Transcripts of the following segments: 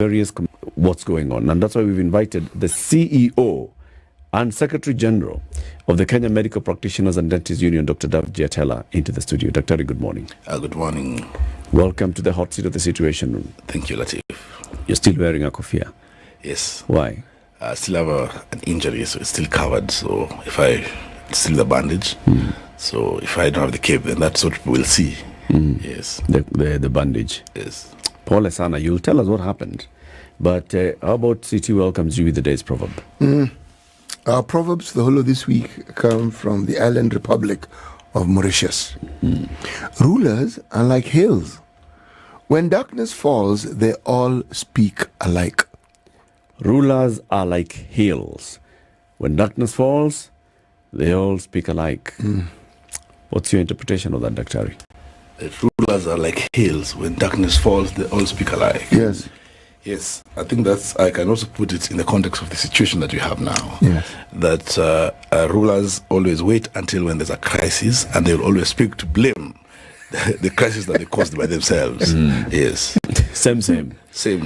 various what's going on. And that's why we've invited the CEO and Secretary General of the Kenya Medical Practitioners and Dentists Union, Dr. DAVJI ATELLAH, into the studio. Dr. Good morning. Good morning. Welcome to the hot seat of the Situation Room. Thank you, Latif. You're still wearing a kofia? Yes. Why? I still have an injury, so it's still covered. So it's still the bandage. So if I don't have the cape, then that's what we'll see. Yes. The bandage. Yes. Paul Sana, you'll tell us what happened. But how about CT welcomes you with the day's proverb? Our proverbs for the whole of this week come from the island republic of Mauritius. Rulers are like hills. When darkness falls, they all speak alike. Rulers are like hills. When darkness falls, they all speak alike. What's your interpretation of that, Dr. The rulers are like hills. When darkness falls, they all speak alike. Yes. Yes, I think I can also put it in the context of the situation that we have now. Yes. That rulers always wait until when there's a crisis, and they'll always speak to blame the crisis that they caused by themselves. Yes. Same.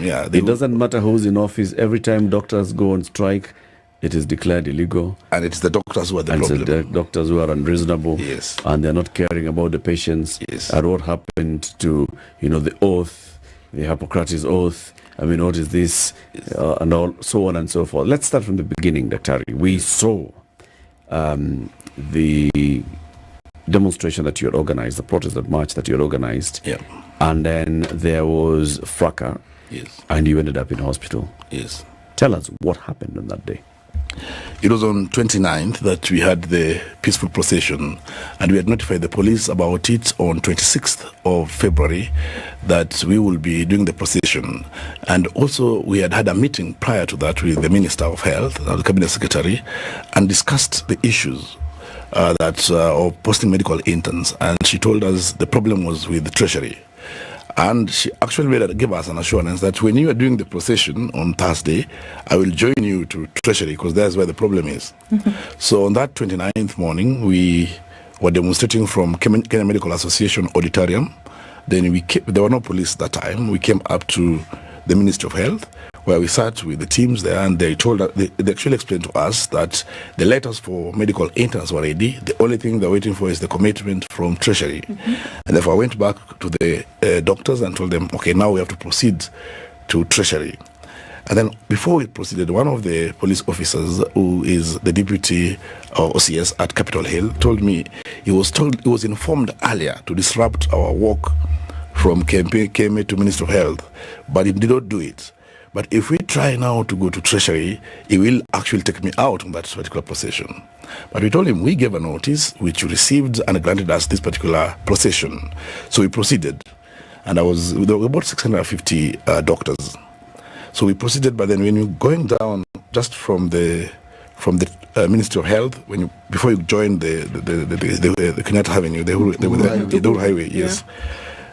Yeah. It doesn't matter who's in office. Every time doctors go on strike, it is declared illegal. And it's the doctors who are the problem. It's the doctors who are unreasonable. Yes. And they're not caring about the patients. Yes. And what happened to, the oath, the Hippocrates oath. I mean, what is this? Yes. And all, so on and so forth. Let's start from the beginning, Dr. We saw the demonstration that you had organized, the protest, that march that you had organized. Yeah. And then there was fracas. Yes. And you ended up in hospital. Yes. Tell us what happened on that day. It was on 29th that we had the peaceful procession, and we had notified the police about it on 26th of February that we will be doing the procession. And also we had a meeting prior to that with the Minister of Health, the Cabinet Secretary, and discussed the issues of posting medical interns. And she told us the problem was with the Treasury. And she actually gave us an assurance that when you are doing the procession on Thursday, I will join you to Treasury, because that's where the problem is. So on that 29th morning, we were demonstrating from Kenya Medical Association auditorium. Then there were no police at that time. We came up to the Ministry of Health, where we sat with the teams there, and they told us, they actually explained to us that the letters for medical interns were ready. The only thing they're waiting for is the commitment from Treasury. And therefore I went back to the doctors and told them, okay, now we have to proceed to Treasury. And then before we proceeded, one of the police officers, who is the deputy OCS at Capitol Hill, told me he was informed earlier to disrupt our walk from KMA to Ministry of Health, but he did not do it. But if we try now to go to Treasury, he will actually take me out on that particular procession. But we told him we gave a notice, which you received and granted us this particular procession. So we proceeded. And there were about 650 doctors. So we proceeded, but then when you're going down just from the Ministry of Health, before you join the Kenyatta Avenue, the Uhuru Highway, yes. Yeah.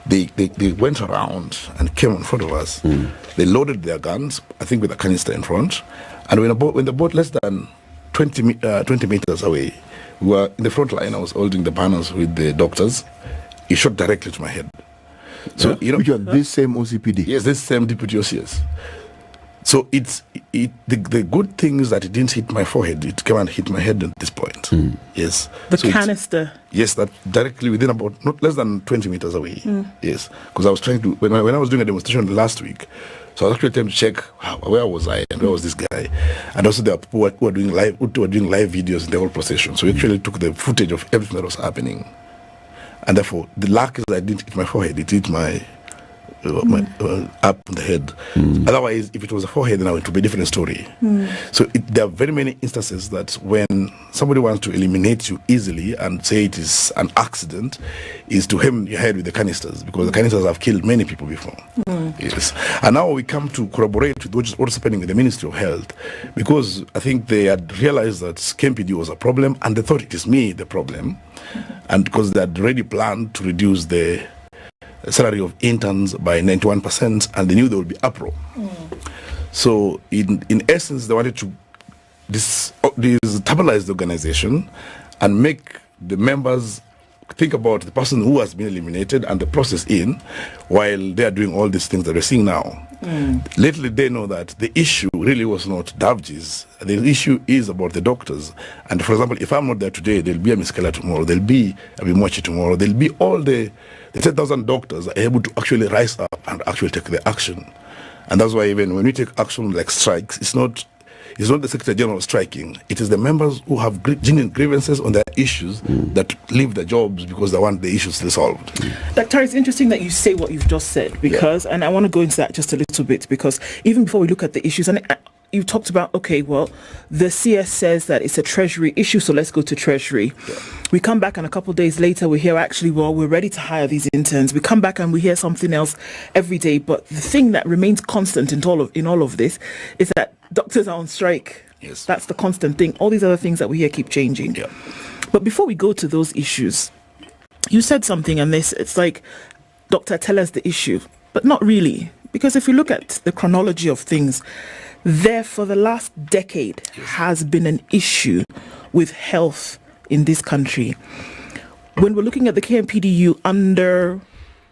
They went around and came in front of us. They loaded their guns, I think with a canister in front. And when the boat less than 20 meters away, we were in the front line. I was holding the banners with the doctors. He shot directly to my head. So Which was this same OCPD? Yes, this same deputy OCS. So the good thing is that it didn't hit my forehead. It came and hit my head at this point. Yes. The canister. Yes, that directly within about not less than 20 meters away. Yes, because I was trying to when I was doing a demonstration last week, so I was actually trying to check where was I and where was this guy, and also there are people who were doing live videos in the whole procession. So we actually took the footage of everything that was happening, and therefore the luck is that I didn't hit my forehead. It hit my up on the head. Otherwise, if it was a forehead, then it would be a different story. So there are very many instances that when somebody wants to eliminate you easily and say it is an accident, is to hem your head with the canisters, because the canisters have killed many people before. Yes. And now we come to corroborate with what's happening in the Ministry of Health, because I think they had realized that KMPD was a problem, and they thought it is me the problem, and because they had already planned to reduce the salary of interns by 91%, and they knew there would be uproar. So in essence, they wanted to destabilize the organization and make the members think about the person who has been eliminated and the process in, while they are doing all these things that we're seeing now. Lately, they know that the issue really was not DAVJI's. The issue is about the doctors. And for example, if I'm not there today, there'll be a Miskela tomorrow, there'll be a Bimochi tomorrow, there'll be all the 10,000 doctors are able to actually rise up and actually take the action. And that's why even when we take action like strikes, it's not the Secretary General striking. It is the members who have genuine grievances on their issues that leave their jobs because they want the issues resolved. Dr. It's interesting that you say what you've just said because, and I want to go into that just a little bit because even before we look at the issues, and you talked about, okay, well, the CS says that it's a Treasury issue, so let's go to Treasury. Yeah. We come back and a couple of days later we hear actually, well, we're ready to hire these interns. We come back and we hear something else every day. But the thing that remains constant in all of this is that doctors are on strike. Yes. That's the constant thing. All these other things that we hear keep changing. Yeah. But before we go to those issues, you said something and it's like Dr. Atellah's the issue, but not really. Because if you look at the chronology of things, there for the last decade has been an issue with health in this country. When we're looking at the KMPDU under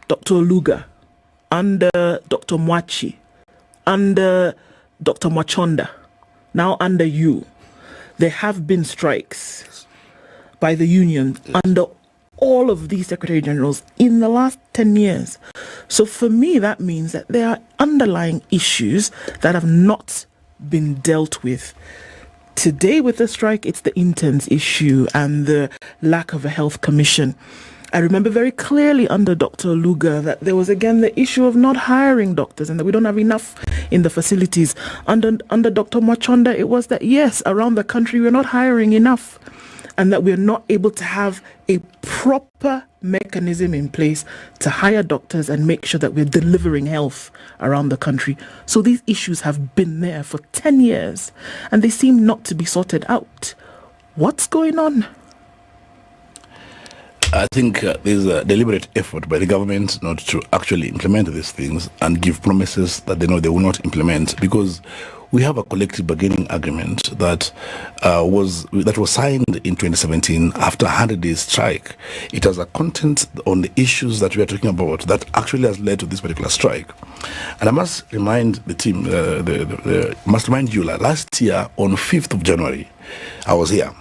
Dr. Oluga, under Dr. Mwachi, under Dr. Mwachonda, now under you, there have been strikes by the union under all of these Secretary Generals in the last 10 years. So for me, that means that there are underlying issues that have not been dealt with. Today with the strike, it's the interns issue and the lack of a health commission. I remember very clearly under Dr. Oluga that there was again the issue of not hiring doctors and that we don't have enough in the facilities. Under Dr. Mwachonda, it was that yes, around the country we're not hiring enough and that we're not able to have a proper mechanism in place to hire doctors and make sure that we're delivering health around the country. So these issues have been there for 10 years and they seem not to be sorted out. What's going on? I think there's a deliberate effort by the government not to actually implement these things and give promises that they know they will not implement, because we have a collective bargaining agreement that was signed in 2017 after a 100-day strike. It has a content on the issues that we are talking about that actually has led to this particular strike. And I must remind the team, must remind you, that last year on 5th of January, I was here.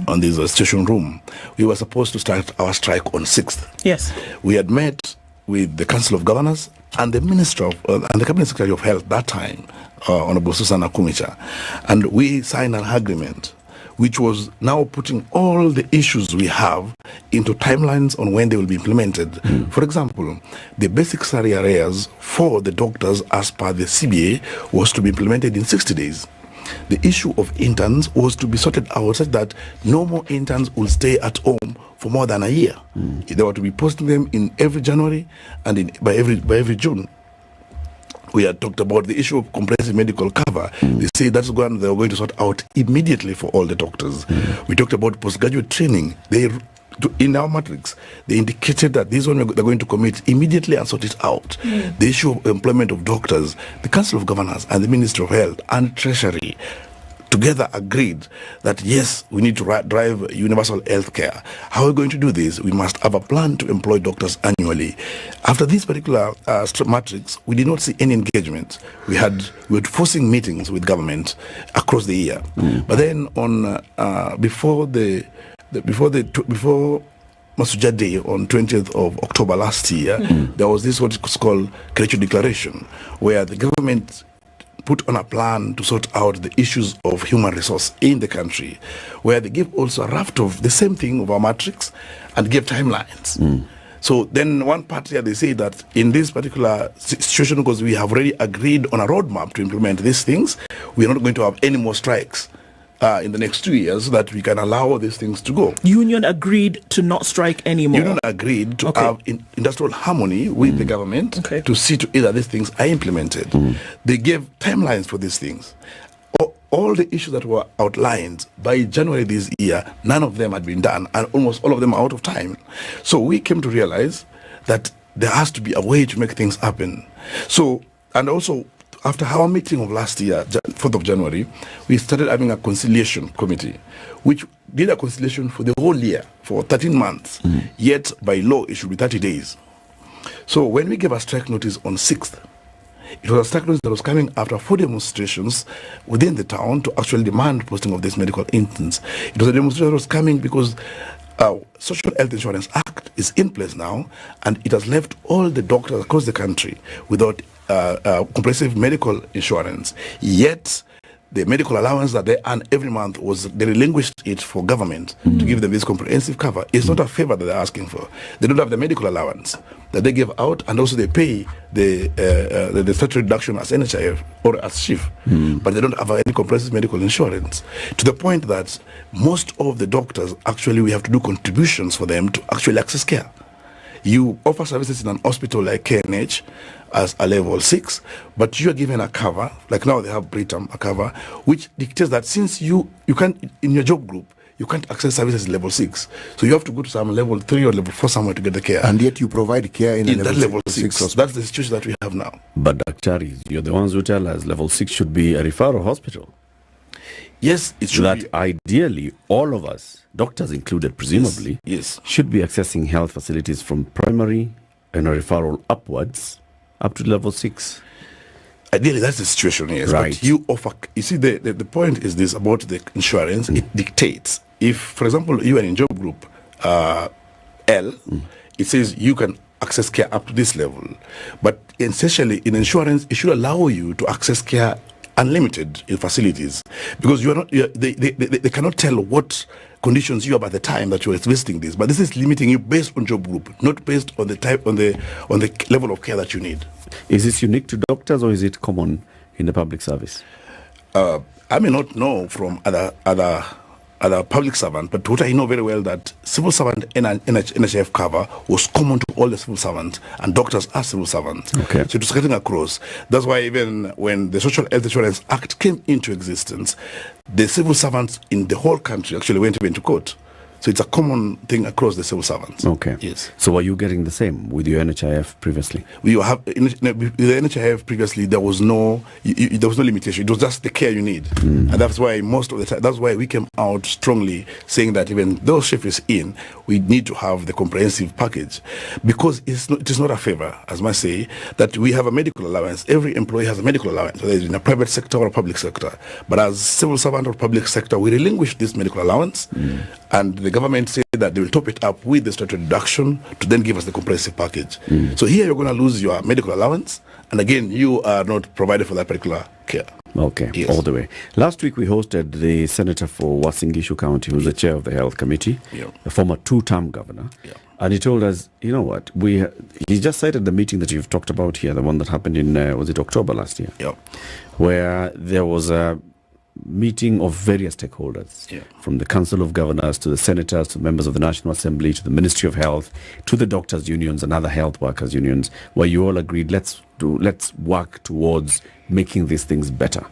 On this station room. We were supposed to start our strike on 6th. Yes. We had met with the Council of Governors and the Minister of and the Cabinet Secretary of Health that time, Honorable Susana Kumicha, and we signed an agreement which was now putting all the issues we have into timelines on when they will be implemented. For example, the basic salary arrears for the doctors as per the CBA was to be implemented in 60 days. The issue of interns was to be sorted out such that no more interns will stay at home for more than a year. They were to be posting them in every January and by every June. We had talked about the issue of comprehensive medical cover. They say that's one they were going to sort out immediately for all the doctors. We talked about postgraduate training. In our matrix, they indicated that this one they're going to commit immediately and sort it out. The issue of employment of doctors, the Council of Governors and the Ministry of Health and Treasury together agreed that yes, we need to drive universal health care. How are we going to do this? We must have a plan to employ doctors annually. After this particular matrix, we did not see any engagement. We were forcing meetings with government across the year. But then on before Masuja Day on 20th of October last year, there was this what is called Kelechi Declaration, where the government put on a plan to sort out the issues of human resource in the country, where they gave also a raft of the same thing of our matrix and gave timelines. So then one part here, they say that in this particular situation, because we have already agreed on a roadmap to implement these things, we are not going to have any more strikes in the next 2 years, so that we can allow these things to go. Union agreed to not strike anymore. Union agreed to have industrial harmony with the government to see to either these things are implemented. They gave timelines for these things. All the issues that were outlined by January this year, none of them had been done, and almost all of them are out of time. So we came to realize that there has to be a way to make things happen. So, and also after our meeting of last year, 4th of January, we started having a conciliation committee, which did a conciliation for the whole year, for 13 months. Yet, by law, it should be 30 days. So when we gave a strike notice on 6th, it was a strike notice that was coming after 4 demonstrations within the town to actually demand posting of this medical interns. It was a demonstration that was coming because Social Health Insurance Act is in place now, and it has left all the doctors across the country without comprehensive medical insurance. Yet, the medical allowance that they earn every month they relinquished it for government to give them this comprehensive cover. It's not a favor that they're asking for. They don't have the medical allowance that they give out, and also they pay the statutory deduction as NHIF or as SHIF, but they don't have any comprehensive medical insurance. To the point that most of the doctors, actually, we have to do contributions for them to actually access care. You offer services in an hospital like KNH as a level 6, but you are given a cover, like now they have Britam, a cover, which dictates that since you can't, in your job group, you can't access services level 6. So you have to go to some level 3 or level 4 somewhere to get the care. And yet you provide care in that level 6. So that's the situation that we have now. But Daktari, you're the ones who tell us level 6 should be a referral hospital. Yes, it should be. Ideally, all of us, doctors included presumably, yes, should be accessing health facilities from primary and a referral upwards up to level 6. Ideally, that's the situation, yes. Right. But you offer, you see, the point is this about the insurance. It dictates. If, for example, you are in job group L, it says you can access care up to this level. But essentially, in insurance, it should allow you to access care unlimited in facilities, because you are not. They cannot tell what conditions you have at the time that you are visiting this. But this is limiting you based on job group, not based on the type, on the level of care that you need. Is this unique to doctors, or is it common in the public service? I may not know from other public servants, but what I know very well that civil servant NHIF cover was common to all the civil servants, and doctors are civil servants. Okay. So it was cutting across. That's why even when the Social Health Insurance Act came into existence, the civil servants in the whole country actually went into court. So it's a common thing across the civil servants. Okay. Yes. So are you getting the same with your NHIF previously? We have with the NHIF previously. There was no limitation. It was just the care you need, and that's why most of the time. That's why we came out strongly saying that even though SHIF is in, we need to have the comprehensive package, because it is not a favor, as I say, that we have a medical allowance. Every employee has a medical allowance, whether it's in a private sector or a public sector. But as civil servant or public sector, we relinquish this medical allowance, and the government said that they will top it up with the statutory deduction to then give us the comprehensive package. So here you're going to lose your medical allowance, and again, you are not provided for that particular care. Okay, yes. All the way. Last week we hosted the senator for Uasin-Gishu County, who's the chair of the health committee, a former 2-term governor, and he told us, you know what, he just cited the meeting that you've talked about here, the one that happened in, was it October last year? Where there was a meeting of various stakeholders, from the Council of Governors to the senators to members of the National Assembly to the Ministry of Health to the doctors' unions and other health workers' unions, where you all agreed let's work towards making these things better.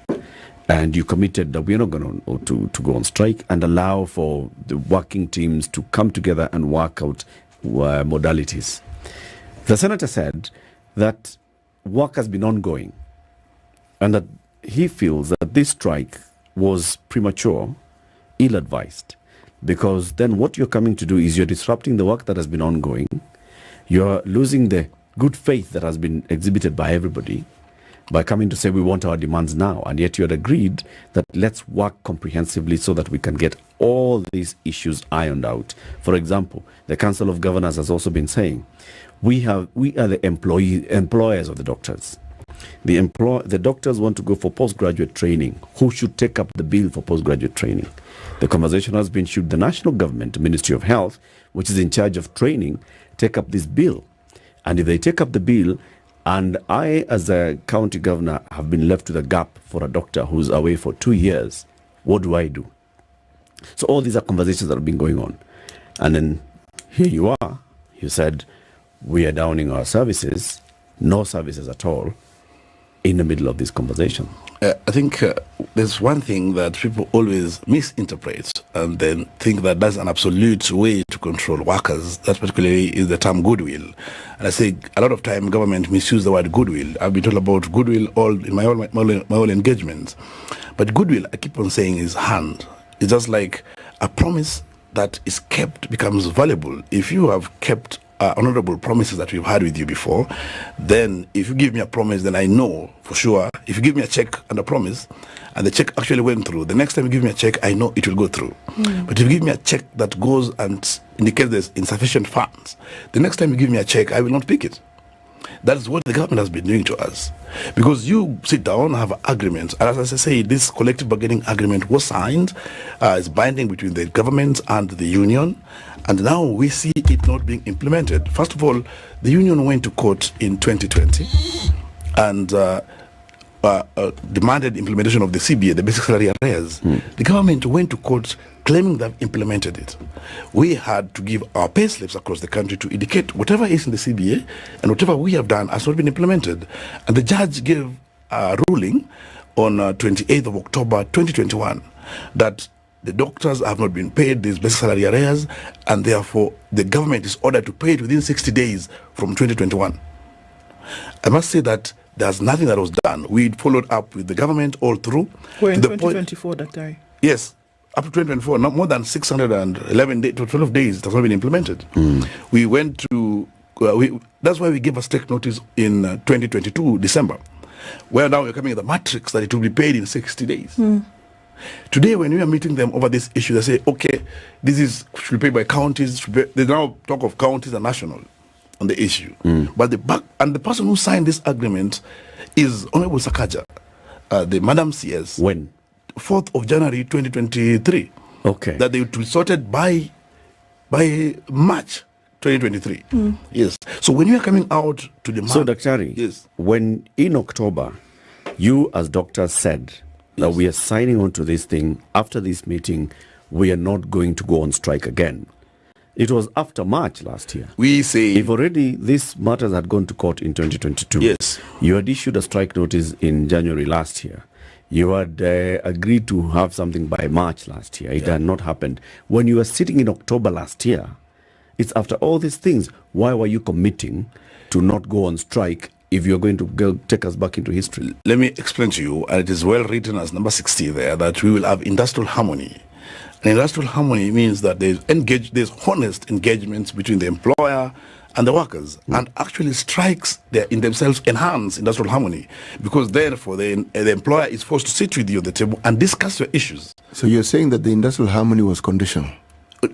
And you committed that we're not going to go on strike and allow for the working teams to come together and work out modalities. The senator said that work has been ongoing and that he feels that this strike was premature, ill-advised, because then what you're coming to do is you're disrupting the work that has been ongoing, you're losing the good faith that has been exhibited by everybody by coming to say we want our demands now, and yet you had agreed that let's work comprehensively so that we can get all these issues ironed out. For example, the Council of Governors has also been saying we are the employers of the doctors. The doctors want to go for postgraduate training. Who should take up the bill for postgraduate training? The conversation has been, should the national government, the Ministry of Health, which is in charge of training, take up this bill? And if they take up the bill, and I, as a county governor, have been left with a gap for a doctor who's away for 2 years, what do I do? So all these are conversations that have been going on. And then here you are. You said, we are downing our services, no services at all, in the middle of this conversation. I think there's one thing that people always misinterpret and then think that that's an absolute way to control workers, that particularly is the term goodwill. And I say a lot of time government misuse the word goodwill. I've been told about goodwill all in my all engagements. But goodwill, I keep on saying, is hand. It's just like a promise that is kept becomes valuable. If you have kept honorable promises that we've had with you before, then if you give me a promise, then I know for sure. If you give me a check and a promise, and the check actually went through, the next time you give me a check, I know it will go through. But if you give me a check that goes and indicates there's insufficient funds, the next time you give me a check, I will not pick it. That is what the government has been doing to us. Because you sit down, have agreements, and as I say, this collective bargaining agreement was signed, it's binding between the government and the union, and now we see it not being implemented. First of all, the union went to court in 2020 and demanded implementation of the CBA, the basic salary arrears. The government went to court claiming they've implemented it. We had to give our pay slips across the country to indicate whatever is in the CBA and whatever we have done has not been implemented. And the judge gave a ruling on 28th of October 2021 that the doctors have not been paid these basic salary arrears, and therefore the government is ordered to pay it within 60 days from 2021. I must say that there's nothing that was done. We followed up with the government all through. We're in 2024, Dr. Yes, up to 2024, not more than 611 days to 12 days, it has not been implemented. We went to, that's why we gave a strict notice in 2022, December, where now we're coming at the matrix that it will be paid in 60 days. Today, when we are meeting them over this issue, they say, okay, this is should be paid by counties. They now talk of counties and national on the issue. But the person who signed this agreement is Honorable Sakaja, the Madam CS. When? 4th of January 2023. Okay. That they will be sorted by March 2023. Yes. So when you are coming out to the So, Dr. yes, when in October, you as doctors said that we are signing on to this thing, after this meeting, we are not going to go on strike again. It was after March last year. we say If already this matters had gone to court in 2022, yes, you had issued a strike notice in January last year. You had agreed to have something by March last year. It had not happened. When you were sitting in October last year, it's after all these things. Why were you committing to not go on strike if you're going to go take us back into history? let me explain to you, and it is well written as number 60 there, that we will have industrial harmony. And industrial harmony means that there's honest engagements between the employer and the workers, and actually strikes there in themselves enhance industrial harmony, because therefore the employer is forced to sit with you at the table and discuss your issues. So you're saying that the industrial harmony was conditional?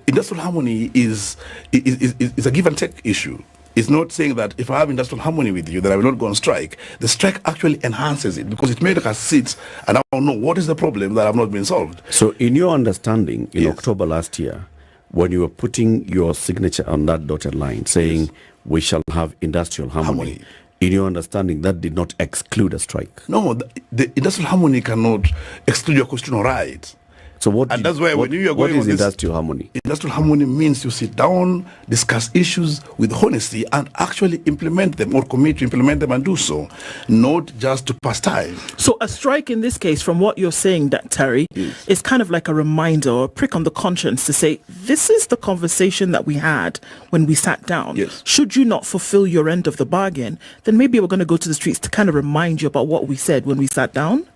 Industrial harmony is a give and take issue. It's not saying that if I have industrial harmony with you, that I will not go on strike. The strike actually enhances it, because it made us sit and I know what is the problem that have not been solved. So in your understanding, in Yes. October last year, when you were putting your signature on that dotted line saying we shall have industrial harmony, in your understanding, that did not exclude a strike? No, the industrial harmony cannot exclude your constitutional rights. So what? And that's why when you are what going is on this- industrial harmony? Industrial harmony means you sit down, discuss issues with honesty, and actually implement them, or commit to implement them and do so, not just to pass time. So a strike in this case, from what you're saying, Dr. is kind of like a reminder or a prick on the conscience to say, this is the conversation that we had when we sat down. Yes. Should you not fulfill your end of the bargain, then maybe we're going to go to the streets to kind of remind you about what we said when we sat down.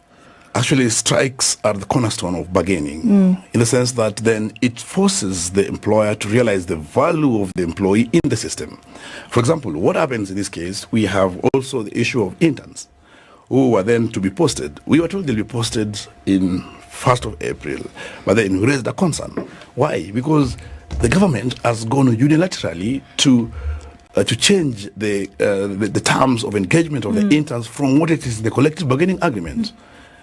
Actually, strikes are the cornerstone of bargaining, in the sense that then it forces the employer to realize the value of the employee in the system. For example, what happens in this case, we have also the issue of interns who were then to be posted. We were told they'll be posted in 1st of April, but then we raised a concern. Why? Because the government has gone unilaterally to change the terms of engagement of the interns from what it is in the collective bargaining agreement.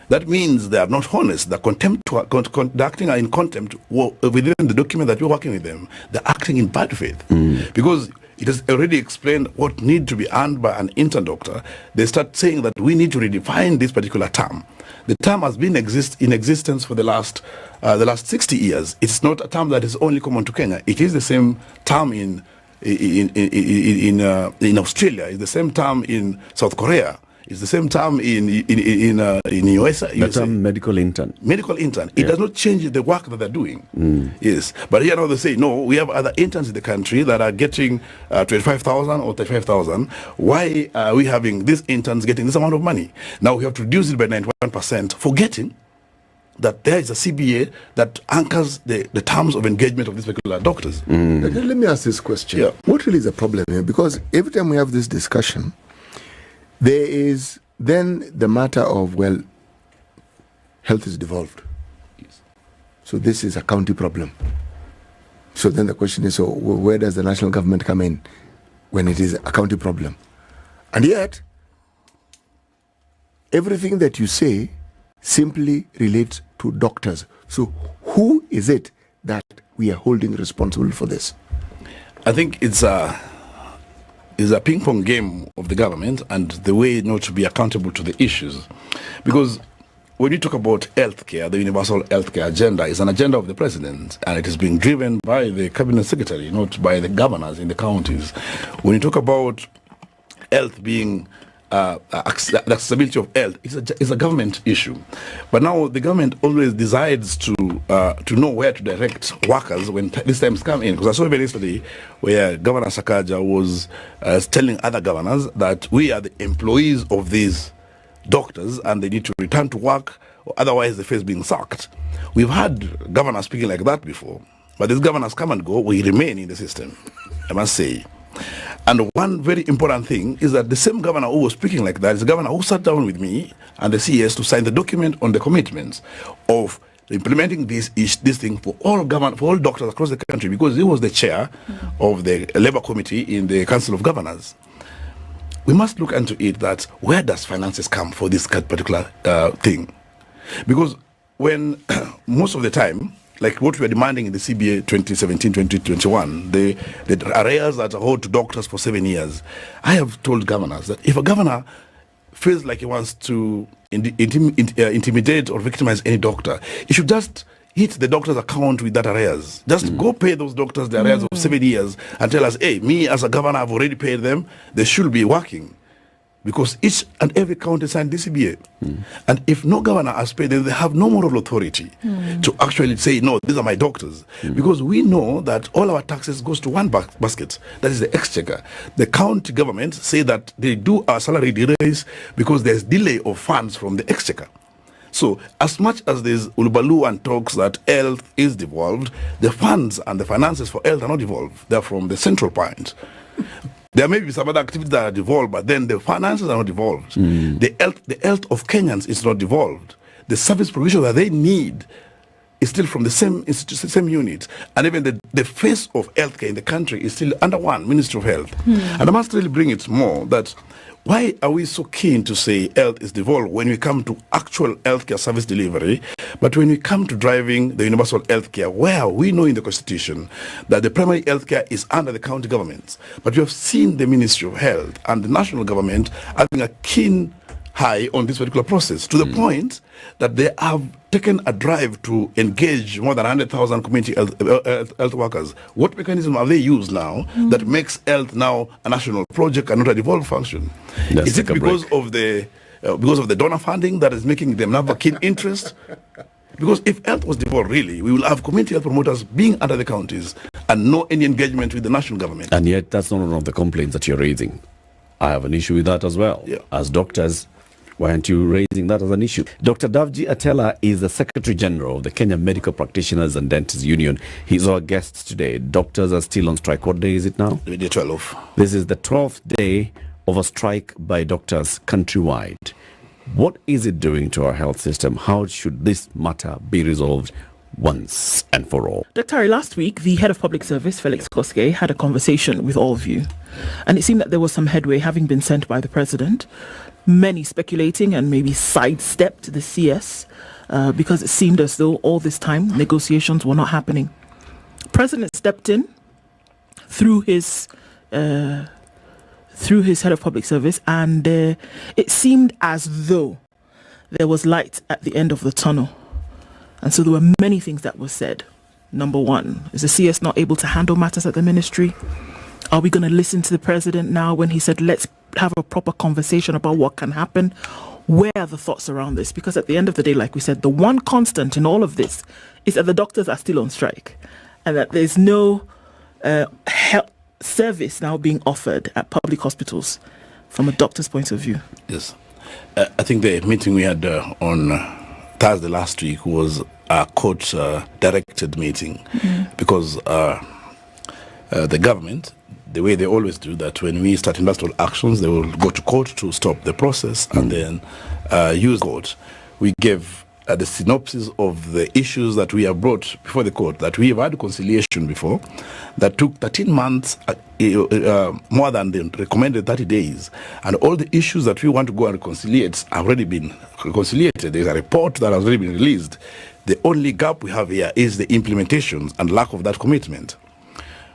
That means they are not honest. They're acting in contempt within the document that we're working with them. They're acting in bad faith. Because it has already explained what need to be earned by an intern doctor. They start saying that we need to redefine this particular term. The term has been in existence for the last 60 years. It's not a term that is only common to Kenya. It is the same term in Australia. It's the same term in South Korea. It's the same term in USA. The term medical intern. Medical intern. It does not change the work that they're doing. Yes. But here now they say, no, we have other interns in the country that are getting 25,000 or 35,000. Why are we having these interns getting this amount of money? Now we have to reduce it by 91%, forgetting that there is a CBA that anchors the terms of engagement of these particular doctors. Let me ask this question. Yeah. What really is the problem here? Because every time we have this discussion, there is then the matter of, well, health is devolved. So this is a county problem. So then the question is, so where does the national government come in when it is a county problem? And yet, everything that you say simply relates to doctors. So who is it that we are holding responsible for this? I think it's a ping pong game of the government and the way not to be accountable to the issues. Because when you talk about healthcare, the universal healthcare agenda is an agenda of the president, and it is being driven by the cabinet secretary, not by the governors in the counties. When you talk about health being the accessibility of health, it's a government issue. But now the government always decides to know where to direct workers when these times come in. Because I saw even yesterday where Governor Sakaja was telling other governors that we are the employees of these doctors and they need to return to work, or otherwise they face being sacked. We've had governors speaking like that before, but these governors come and go. We remain in the system, I must say. And one very important thing is that the same governor who was speaking like that is the governor who sat down with me and the CS to sign the document on the commitments of implementing this thing for all doctors across the country, because he was the chair of the Labour Committee in the Council of Governors. We must look into it, that where does finances come for this particular thing? Because when most of the time, like what we are demanding in the CBA 2017-2021, the arrears that are owed to doctors for 7 years, I have told governors that if a governor feels like he wants to intimidate or victimize any doctor, he should just hit the doctor's account with that arrears. Just go pay those doctors the arrears of 7 years and tell us, hey, me as a governor, I've already paid them. They should be working. Because each and every county signed this CBA. And if no governor has paid them, they have no moral authority to actually say, no, these are my doctors. Because we know that all our taxes goes to one basket. That is the exchequer. The county government say that they do our salary delays because there's delay of funds from the exchequer. So as much as there's ulubalu and talks that health is devolved, the funds and the finances for health are not devolved. They're from the central point. There may be some other activities that are devolved, but then the finances are not devolved. The health of Kenyans is not devolved. The service provision that they need is still from the same unit. And even the face of healthcare in the country is still under one Ministry of Health. And I must really bring it more that why are we so keen to say health is devolved when we come to actual healthcare service delivery, but when we come to driving the universal healthcare, where we know in the Constitution that the primary healthcare is under the county governments, but we have seen the Ministry of Health and the national government having a keen high on this particular process, to the point that they have taken a drive to engage more than 100,000 community health workers. What mechanism have they used now that makes health now a national project and not a devolved function? Is it because of the donor funding that is making them have a keen interest? Because if health was devolved really, we will have community health promoters being under the counties and no any engagement with the national government. And yet that's not one of the complaints that you're raising. I have an issue with that as well. Yeah. As doctors, why aren't you raising that as an issue? Dr. DAVJI ATELLAH is the Secretary General of the Kenya Medical Practitioners and Dentists Union. He's our guest today. Doctors are still on strike. What day is it now? Day 12. This is the 12th day of a strike by doctors countrywide. What is it doing to our health system? How should this matter be resolved once and for all? Dr. Harry, last week, the head of public service, Felix Koske, had a conversation with all of you. And it seemed that there was some headway having been sent by the president. Many speculating and maybe sidestepped the CS because it seemed as though all this time negotiations were not happening. President stepped in through his head of public service, and it seemed as though there was light at the end of the tunnel. And so there were many things that were said. Number one, is the CS not able to handle matters at the ministry? Are we going to listen to the president now when he said, let's have a proper conversation about what can happen. Where are the thoughts around this? Because at the end of the day, like we said, the one constant in all of this is that the doctors are still on strike and that there's no health service now being offered at public hospitals from a doctor's point of view. Yes. I think the meeting we had on Thursday last week was a court-directed meeting because the government, the way they always do that, when we start industrial actions, they will go to court to stop the process and then use court. We gave the synopsis of the issues that we have brought before the court, that we have had conciliation before, that took 13 months, more than the recommended 30 days. And all the issues that we want to go and reconciliate have already been reconciliated. There's a report that has already been released. The only gap we have here is the implementation and lack of that commitment.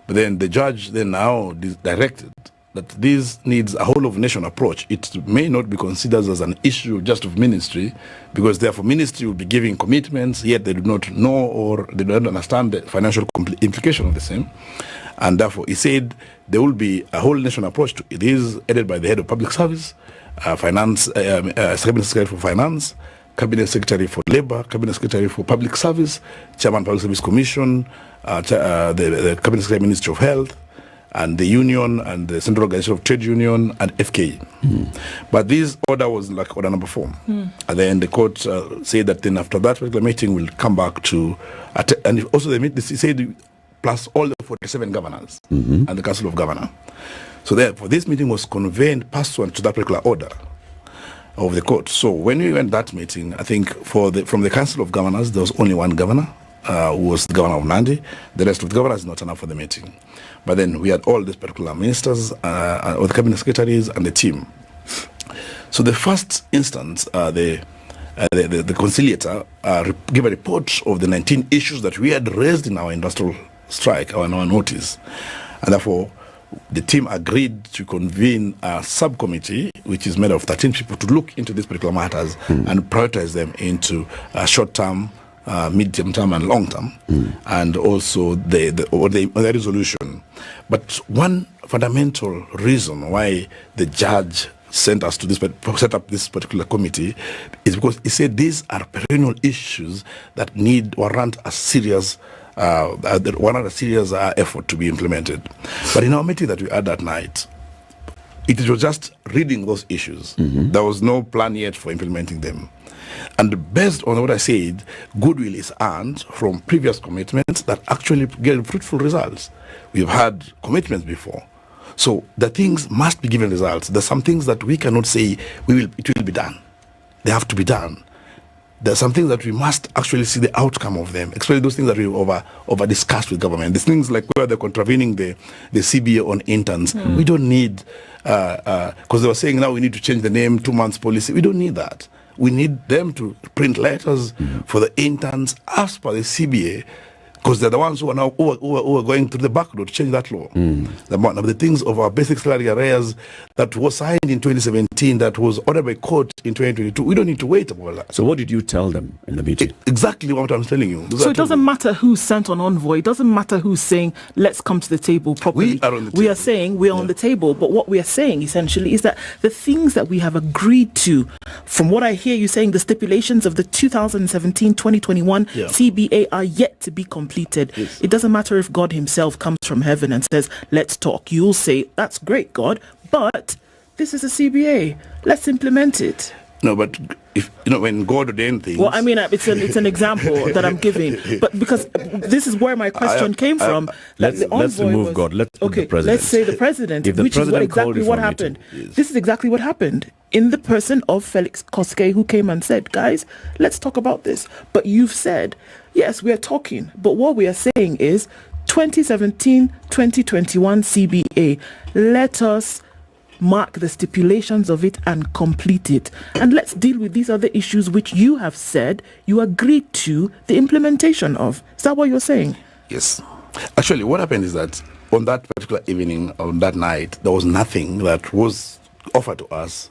But then the judge then now directed that this needs a whole of nation approach. It may not be considered as an issue just of ministry, because therefore ministry will be giving commitments, yet they do not know or they don't understand the financial implication of the same. And therefore he said there will be a whole nation approach to it. It is headed by the head of public service, finance, cabinet secretary for finance, cabinet secretary for labor, cabinet secretary for public service, chairman public service commission, the cabinet secretary ministry of health, and the union and the Central Organization of Trade Union and FK. But this order was like order number 4. And then the court said that then after that particular meeting will come back to, and also they meet, he said, plus all the 47 governors and the Council of Governors. So therefore this meeting was convened pursuant to that particular order of the court. So when we went that meeting, I think from the Council of Governors, there was only one governor, who was the governor of Nandi. The rest of the governors did not turn up for the meeting. But then we had all these particular ministers, or the cabinet secretaries and the team. So the first instance, the conciliator gave a report of the 19 issues that we had raised in our industrial strike, or in our notice. And therefore, the team agreed to convene a subcommittee, which is made of 13 people, to look into these particular matters and prioritize them into short-term, medium term and long term, and also the resolution. But one fundamental reason why the judge sent us to set up this particular committee is because he said these are perennial issues that warrant a serious effort to be implemented. But in our meeting that we had that night, it was just reading those issues. There was no plan yet for implementing them. And based on what I said, goodwill is earned from previous commitments that actually get fruitful results. We've had commitments before. So the things must be given results. There's some things that we cannot say it will be done. They have to be done. There are some things that we must actually see the outcome of them, especially those things that we over discussed with government. These things like where they're contravening the CBA on interns. We don't need, because they were saying now we need to change the name, 2 months policy. We don't need that. We need them to print letters for the interns as per the CBA, because they're the ones who are now who are going through the back door to change that law. The things of our basic salary arrears that was signed in 2017, that was ordered by court in 2022. We don't need to wait about that. So what did you tell them in the meeting? Exactly what I'm telling you. So it doesn't matter who's sent on envoy. It doesn't matter who's saying, let's come to the table properly. We are on the table. We are saying we're on the table. But what we are saying essentially is that the things that we have agreed to, from what I hear you saying, the stipulations of the 2017-2021 CBA are yet to be completed. Yes. It doesn't matter if God himself comes from heaven and says, let's talk. You'll say, that's great, God, but this is a CBA. Let's implement it. No, but if when God ordained things. Well, I mean, it's an example that I'm giving, but because this is where my question came from. Let's remove God. Let's put the president. Let's say the president, If the which president is exactly what happened. This is exactly what happened in the person of Felix Koske, who came and said, guys, let's talk about this. But you've said, yes, we are talking, but what we are saying is 2017-2021 CBA. Let us mark the stipulations of it and complete it. And let's deal with these other issues which you have said you agreed to the implementation of. Is that what you're saying? Yes. Actually, what happened is that on that particular evening, on that night, there was nothing that was offered to us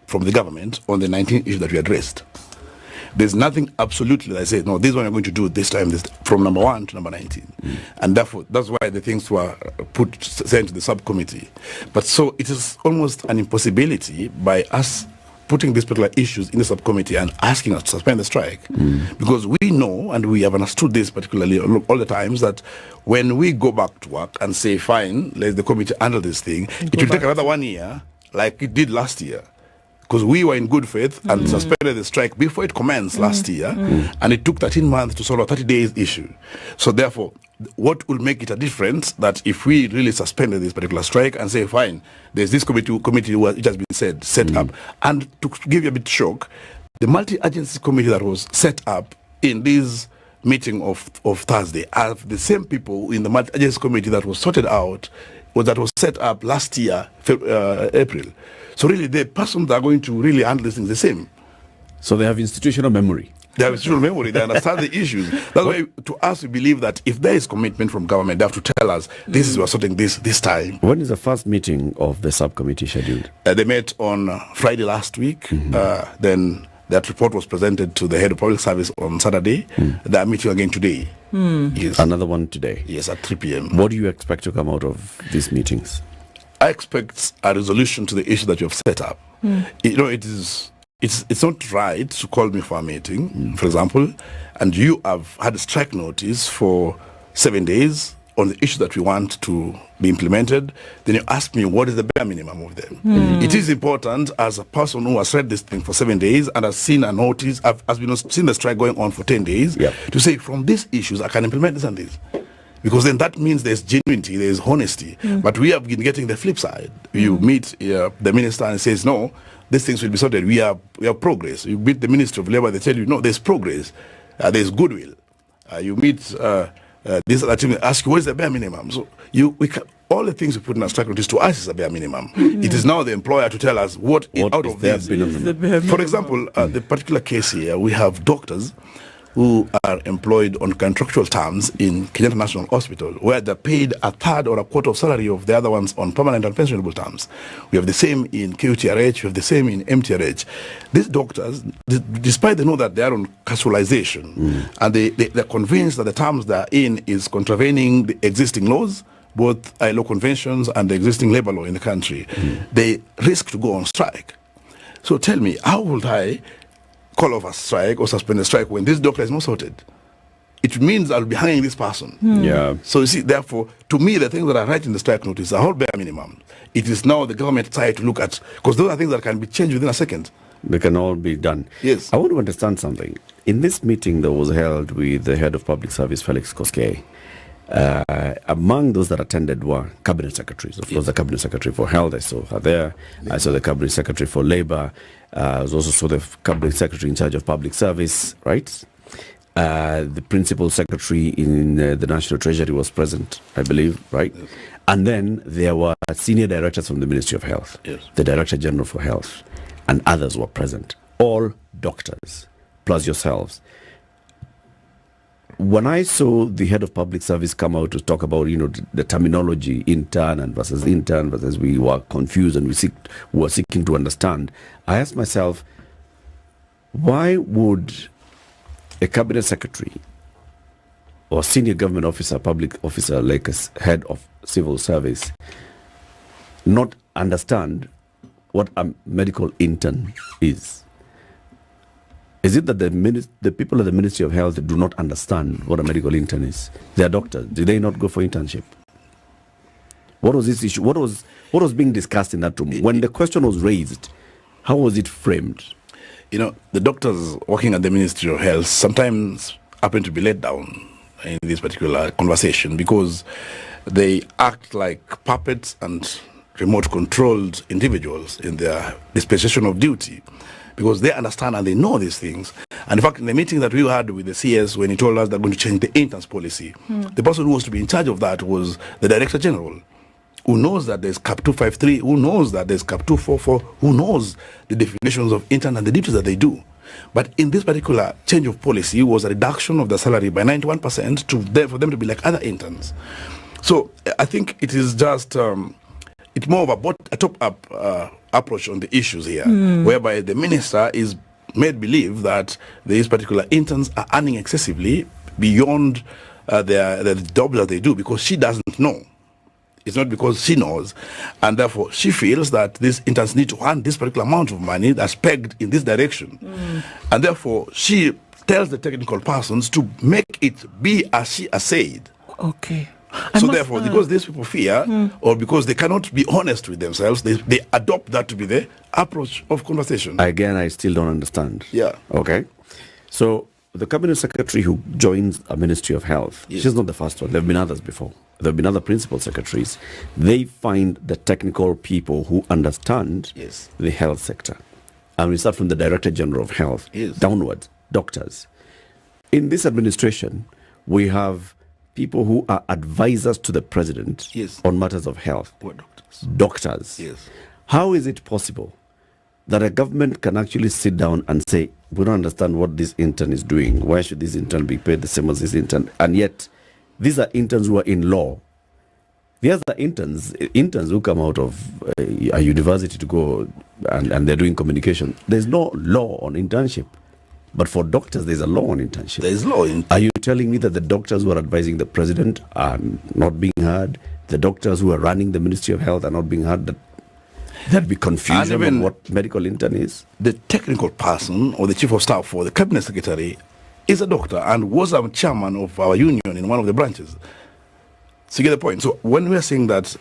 from the government on the 19 issues that we addressed. There's nothing absolutely that I say, no, this one I'm going to do this time, from number 1 to number 19. And therefore, that's why the things were sent to the subcommittee. But so it is almost an impossibility by us putting these particular issues in the subcommittee and asking us to suspend the strike. Because we know, and we have understood this particularly all the times, that when we go back to work and say, fine, let the committee handle this thing, it will take another 1 year, like it did last year. Because we were in good faith and suspended the strike before it commenced last year, and it took 13 months to solve a 30 days issue. So therefore, what will make it a difference that if we really suspended this particular strike and say, fine, there's this committee which has been set up, and to give you a bit shock, the multi-agency committee that was set up in this meeting of Thursday are the same people in the multi-agency committee that was sorted out, that was set up last year, April. So really, the persons that are going to really handle these things the same. So they have institutional memory. They have institutional memory. They understand the issues. That's why, to us, we believe that if there is commitment from government, they have to tell us, this is, we're sorting this time. When is the first meeting of the subcommittee scheduled? They met on Friday last week. Then that report was presented to the head of public service on Saturday. They are meeting again today. Yes. Another one today? Yes, at 3 p.m. What do you expect to come out of these meetings? I expect a resolution to the issue that you have set up. You know, it's not right to call me for a meeting, for example, and you have had a strike notice for 7 days on the issue that we want to be implemented. Then you ask me what is the bare minimum of them. It is important, as a person who has read this thing for 7 days and has seen a notice, has been seen the strike going on for 10 days, to say from these issues I can implement this and this. Because then that means there's genuinity, there's honesty. But we have been getting the flip side. You meet the minister and says, no, these things will be sorted. We have progress. You meet the Minister of Labour, they tell you, no, there's progress. There's goodwill. You meet this other team, they ask you, what is the bare minimum? So all the things we put in a strike notice to us is a bare minimum. It is now the employer to tell us what out of this. For example, the particular case here, we have doctors who are employed on contractual terms in Kenyatta National Hospital, where they're paid a third or a quarter of salary of the other ones on permanent and pensionable terms. We have the same in QTRH, we have the same in MTRH. These doctors, despite they know that they are on casualization, and they're convinced that the terms they're in is contravening the existing laws, both ILO conventions and the existing labor law in the country, they risk to go on strike. So tell me, how would I call off a strike or suspend a strike when this doctor is not sorted? It means I'll be hanging this person. So you see, therefore, to me, the things that are right in the strike notice are all bare minimum. It is now the government side to look at, because those are things that can be changed within a second. They can all be done. Yes. I want to understand something. In this meeting that was held with the head of public service, Felix Koskei, among those that attended were cabinet secretaries. Of course, the cabinet secretary for health, I saw her there. I saw the cabinet secretary for labor. I also saw the cabinet secretary in charge of public service, right? The principal secretary in the National Treasury was present, I believe, right? Yes. And then there were senior directors from the Ministry of Health, the Director General for Health, and others were present. All doctors, plus yourselves. When I saw the head of public service come out to talk about, the terminology intern and versus we were confused and we were seeking to understand, I asked myself, why would a cabinet secretary or senior government officer, public officer like a head of civil service not understand what a medical intern is? Is it that the people at the Ministry of Health do not understand what a medical intern is? They are doctors. Did they not go for internship? What was this issue? What was being discussed in that room? When the question was raised, how was it framed? The doctors working at the Ministry of Health sometimes happen to be let down in this particular conversation because they act like puppets and remote-controlled individuals in their dispensation of duty, because they understand and they know these things. And in fact, in the meeting that we had with the CS, when he told us they're going to change the interns policy, the person who was to be in charge of that was the Director General, who knows that there's CAP 253, who knows that there's CAP 244, who knows the definitions of intern and the duties that they do. But in this particular change of policy was a reduction of the salary by 91% for them to be like other interns. So I think it is just, it's more of a top-up approach on the issues here, whereby the minister is made believe that these particular interns are earning excessively beyond the job that they do, because she doesn't know. It's not because she knows, and therefore she feels that these interns need to earn this particular amount of money that's pegged in this direction. And therefore she tells the technical persons to make it be as she has said. Okay. So therefore, because these people fear, or because they cannot be honest with themselves, they adopt that to be the approach of conversation. Again, I still don't understand. Yeah. Okay. So the cabinet secretary who joins a Ministry of Health, Yes. she's not the first one. There have been others before. There have been other principal secretaries. They find the technical people who understand Yes. the health sector. And we start from the Director General of Health Yes. downwards, doctors. In this administration, we have people who are advisors to the president Yes. on matters of health. What doctors? Doctors. Yes. How is it possible that a government can actually sit down and say, we don't understand what this intern is doing. Why should this intern be paid the same as this intern? And yet, these are interns who are in law. The other interns who come out of a university to go and they're doing communication. There's no law on internship. But for doctors, there's a law on internship. There is law in. Are you telling me that the doctors who are advising the president are not being heard? The doctors who are running the Ministry of Health are not being heard? There'd be confusion even on what medical intern is. The technical person or the chief of staff or the cabinet secretary is a doctor and was a chairman of our union in one of the branches. So you get the point. So when we are saying that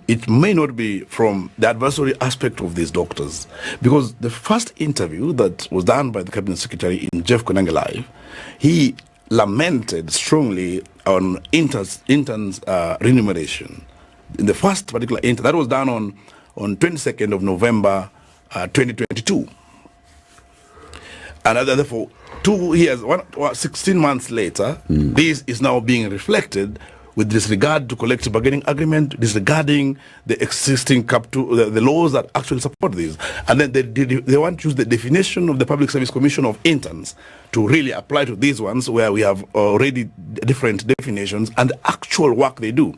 it may not be from the adversary aspect of these doctors, because the first interview that was done by the cabinet secretary in Jeff Konange Live, he lamented strongly on interns remuneration. In the first particular intern, that was done on 22nd of November 2022. And therefore, 2 years, 16 months later, this is now being reflected with disregard to collective bargaining agreement, disregarding the existing the laws that actually support this. And then they want to use the definition of the Public Service Commission of interns to really apply to these ones where we have already different definitions and the actual work they do.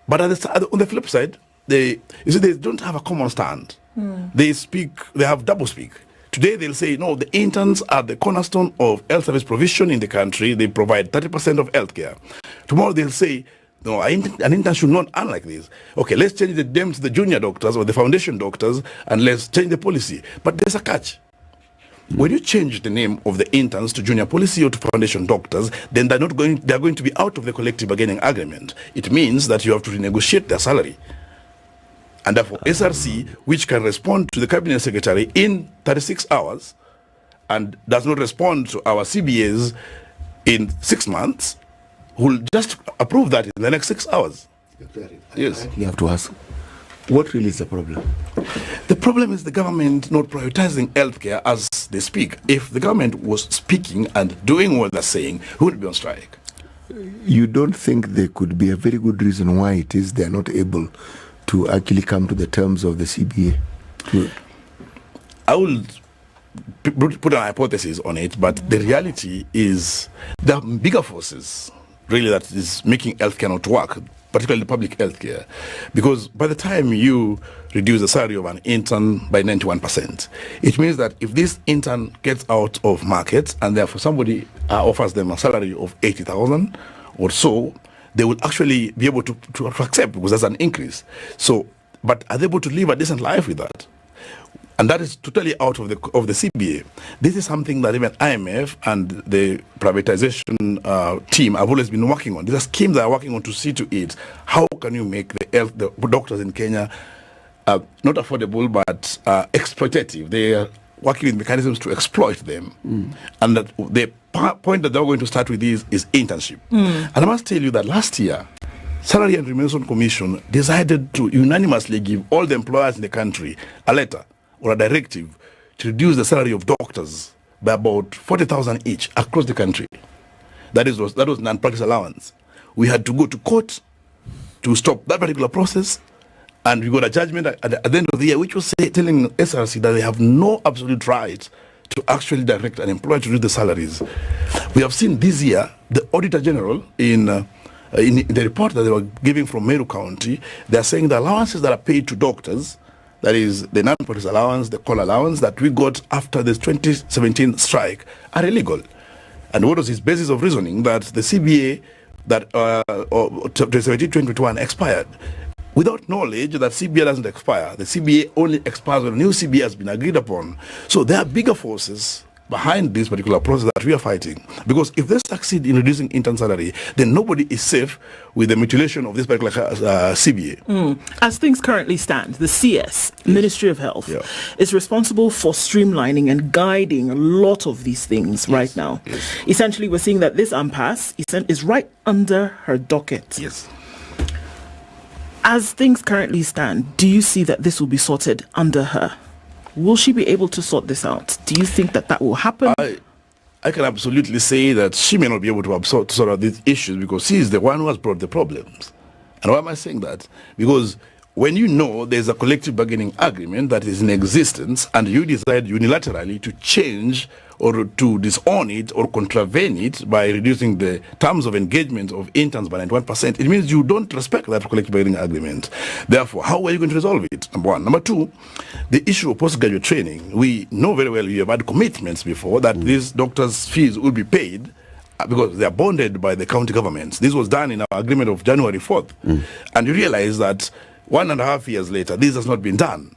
But on the flip side, they don't have a common stand. They have double speak. Today they'll say, no, the interns are the cornerstone of health service provision in the country. They provide 30% of health care. Tomorrow they'll say, no, an intern should not earn like this. Okay, let's change the name to the junior doctors or the foundation doctors and let's change the policy. But there's a catch. When you change the name of the interns to junior policy or to foundation doctors, then they're going to be out of the collective bargaining agreement. It means that you have to renegotiate their salary. And therefore, SRC, which can respond to the cabinet secretary in 36 hours and does not respond to our CBAs in 6 months, will just approve that in the next 6 hours. Yes. You have to ask, what really is the problem? The problem is the government not prioritizing healthcare as they speak. If the government was speaking and doing what they're saying, who would be on strike? You don't think there could be a very good reason why it is they're not able to actually come to the terms of the CBA? I will put an hypothesis on it, but the reality is there are bigger forces really that is making healthcare not work, particularly public healthcare. Because by the time you reduce the salary of an intern by 91%, it means that if this intern gets out of market and therefore somebody offers them a salary of 80,000 or so, they will actually be able to accept, because that's an increase. So, but are they able to live a decent life with that? And that is totally out of the CBA. This is something that even IMF and the privatization team have always been working on. These are schemes they are working on to see to it. How can you make the doctors in Kenya not affordable but exploitative? They are working with mechanisms to exploit them. And that the point that they're going to start with is internship. And I must tell you that last year, Salary and Remuneration Commission decided to unanimously give all the employers in the country a letter or a directive to reduce the salary of doctors by about 40,000 each across the country. That was non-practice allowance. We had to go to court to stop that particular process, and we got a judgment at the end of the year, which was telling SRC that they have no absolute right to actually direct an employer to reduce the salaries. We have seen this year the Auditor General in the report that they were giving from Meru County, they are saying the allowances that are paid to doctors that is the non-police allowance, the call allowance that we got after the 2017 strike, are illegal. And what was his basis of reasoning? That the CBA that 2017-2021 expired. Without knowledge that CBA doesn't expire. The CBA only expires when a new CBA has been agreed upon. So there are bigger forces behind this particular process that we are fighting. Because if they succeed in reducing intern salary, then nobody is safe with the mutilation of this particular CBA. As things currently stand, the CS, Ministry of Health, is responsible for streamlining and guiding a lot of these things right now. Essentially, we're seeing that this impasse is right under her docket. As things currently stand, do you see that this will be sorted under her? Will she be able to sort this out? Do you think that that will happen? I can absolutely say that she may not be able to sort out these issues because she is the one who has brought the problems. And why am I saying that? Because when you know there's a collective bargaining agreement that is in existence and you decide unilaterally to change or to disown it or contravene it by reducing the terms of engagement of interns by 91%, it means you don't respect that collective bargaining agreement. Therefore, how are you going to resolve it? Number one. Number two, the issue of postgraduate training. We know very well you have had commitments before that these doctors' fees will be paid because they are bonded by the county governments. This was done in our agreement of January 4th. And you realize that 1.5 years later, this has not been done.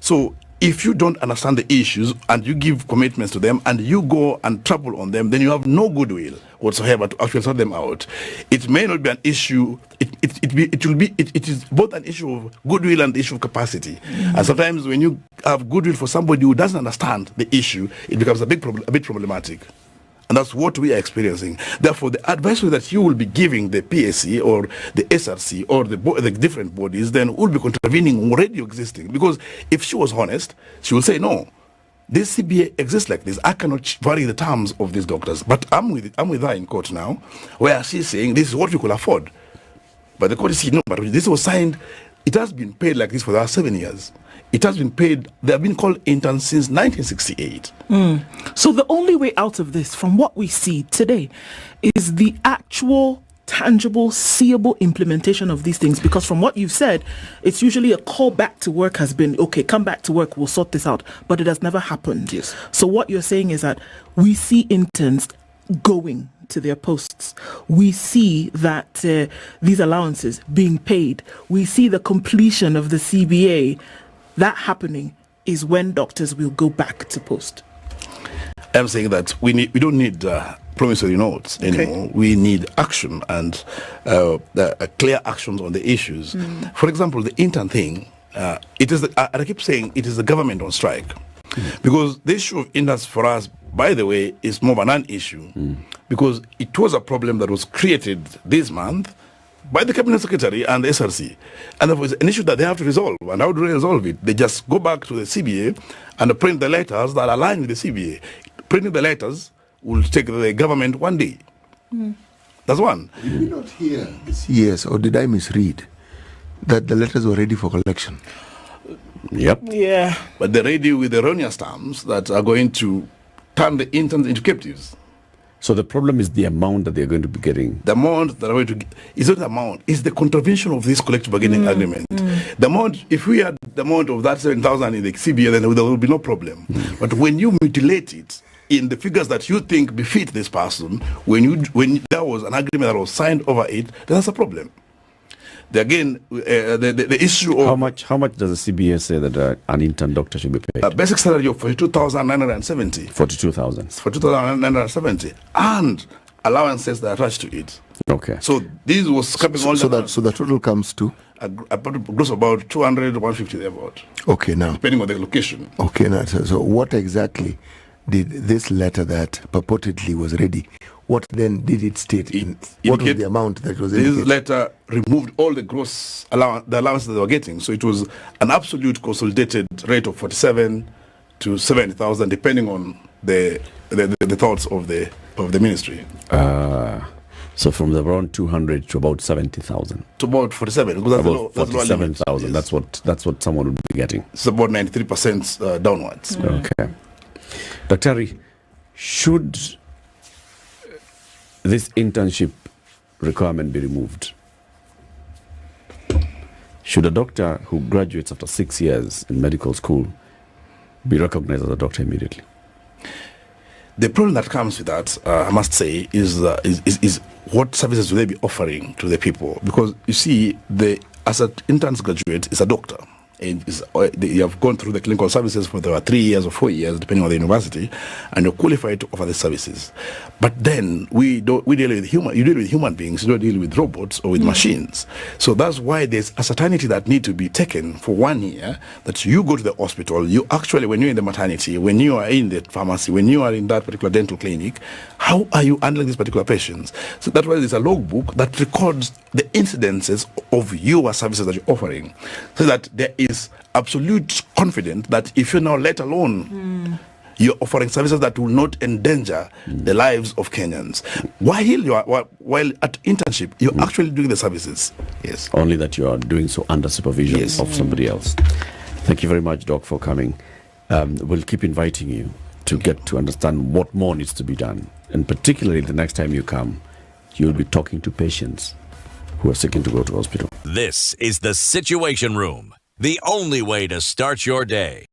So if you don't understand the issues and you give commitments to them and you go and trample on them, then you have no goodwill whatsoever to actually sort them out. It may not be an issue. It is both an issue of goodwill and the issue of capacity. And sometimes when you have goodwill for somebody who doesn't understand the issue, it becomes a bit problematic. And that's what we are experiencing. Therefore, the advisory that you will be giving the PSC or the SRC or the different bodies then will be contravening already existing. Because if she was honest, she will say, no, this CBA exists like this. I cannot vary the terms of these doctors. But I'm with her in court now, where she's saying this is what we could afford. But the court is saying, no, but this was signed, it has been paid like this for the last 7 years. It has been paid, they have been called interns since 1968. So the only way out of this, from what we see today, is the actual, tangible, seeable implementation of these things. Because from what you've said, it's usually a call back to work has been, okay, come back to work, we'll sort this out. But it has never happened. Yes. So what you're saying is that we see interns going to their posts. We see that these allowances being paid. We see the completion of the CBA. That happening is when doctors will go back to post. I'm saying that we don't need promissory notes anymore. Okay. We need action and clear actions on the issues. For example, the intern thing, I keep saying it is the government on strike. Because the issue of interns for us, by the way, is more of a non-issue. Because it was a problem that was created this month by the Cabinet Secretary and the SRC. And therefore, it's an issue that they have to resolve. And how do they resolve it? They just go back to the CBA and print the letters that align with the CBA. Printing the letters will take the government one day. That's one. Did we not hear yes, or did I misread that the letters were ready for collection? Yep. Yeah. But they're ready with erroneous terms that are going to turn the interns into captives. So the problem is the amount that they're going to be getting. The amount that they're going to get is not the amount, it's the contravention of this collective bargaining agreement. The amount, if we had the amount of that 7,000 in the CBA, then there will be no problem. But when you mutilate it in the figures that you think befit this person, when there was an agreement that was signed over it, then that's a problem. The issue of how much does the CBA say that an intern doctor should be paid? A basic salary of 42,970. 42,000. 42,970, and allowances that are attached to it. Okay. So this was capping all so the total comes to gross about 200, 150 thereabout. Okay, now depending on the location. Okay, now so what exactly did this letter that purportedly was ready? What then did it state? What was the amount that was indicated? This letter removed all the gross allowances they were getting. So it was an absolute consolidated rate of 47 to 70,000, depending on the thoughts of the ministry. So from around 200 to about 70,000. To about 47. Because about 47,000. Yes. That's what someone would be getting. It's about 93% downwards. Okay. Dr. Ari, should this internship requirement be removed? Should a doctor who graduates after 6 years in medical school be recognized as a doctor immediately? The problem that comes with that, I must say, is what services will they be offering to the people? Because you see, as an interns graduate is a doctor. And you have gone through the clinical services for 3 years or 4 years, depending on the university, and you're qualified to offer the services. But then we deal with human beings. You don't deal with robots or with machines. So that's why there's a certainty that need to be taken for 1 year. That you go to the hospital, you actually, when you're in the maternity, when you are in the pharmacy, when you are in that particular dental clinic, how are you handling these particular patients? So that's why there's a logbook that records the incidences of your services that you're offering, so that there is absolute confidence that if you're now let alone, you're offering services that will not endanger the lives of Kenyans. While at internship, you're actually doing the services. Yes. Only that you are doing so under supervision Yes. of somebody else. Thank you very much, Doc, for coming. We'll keep inviting you to get to understand what more needs to be done. And particularly the next time you come, you'll be talking to patients who are seeking to go to hospital. This is the Situation Room, the only way to start your day.